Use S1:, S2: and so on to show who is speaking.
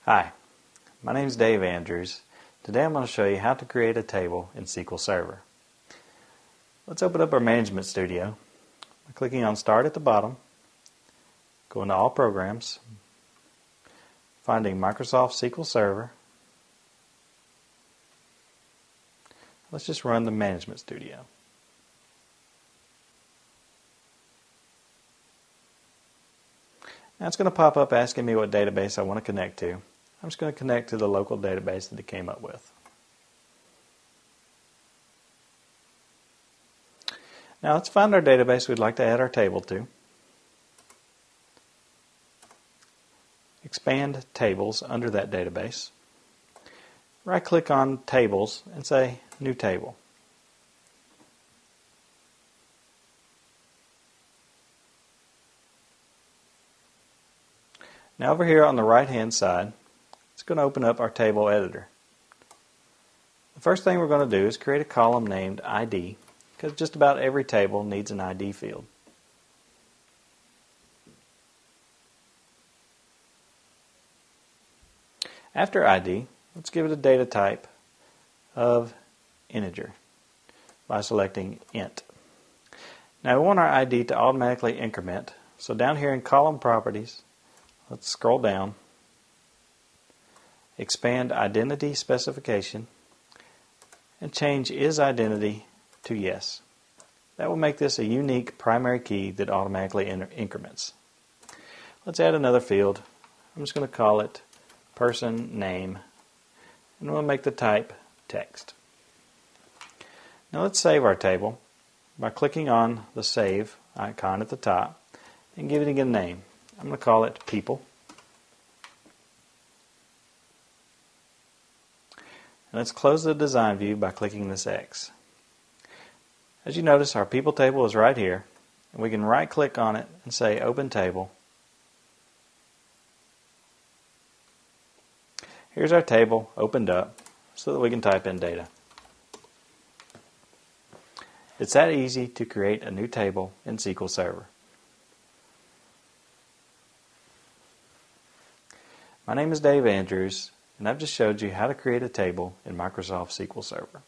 S1: Hi, my name is Dave Andrews. Today I'm going to show you how to create a table in SQL Server. Let's open up our Management Studio by clicking on Start at the bottom, go into All Programs, finding Microsoft SQL Server. Let's just run the Management Studio. Now it's going to pop up asking me what database I want to connect to. I'm just going to connect to the local database that it came up with. Now let's find our database we'd like to add our table to. Expand Tables under that database. Right-click on Tables and say New Table. Now over here on the right-hand side, it's going to open up our table editor. The first thing we're going to do is create a column named ID, because just about every table needs an ID field. After ID, let's give it a data type of integer by selecting int. Now we want our ID to automatically increment, so down here in column properties, let's scroll down, expand identity specification, and change isIdentity to yes. That will make this a unique primary key that automatically increments. Let's add another field. I'm just going to call it person name, and we'll make the type text. Now let's save our table by clicking on the save icon at the top and giving it a name. I'm going to call it people. And let's close the design view by clicking this X. As you notice, our people table is right here, and we can right click on it and say open table. Here's our table opened up so that we can type in data. It's that easy to create a new table in SQL Server. My name is Dave Andrews, and I've just showed you how to create a table in Microsoft SQL Server.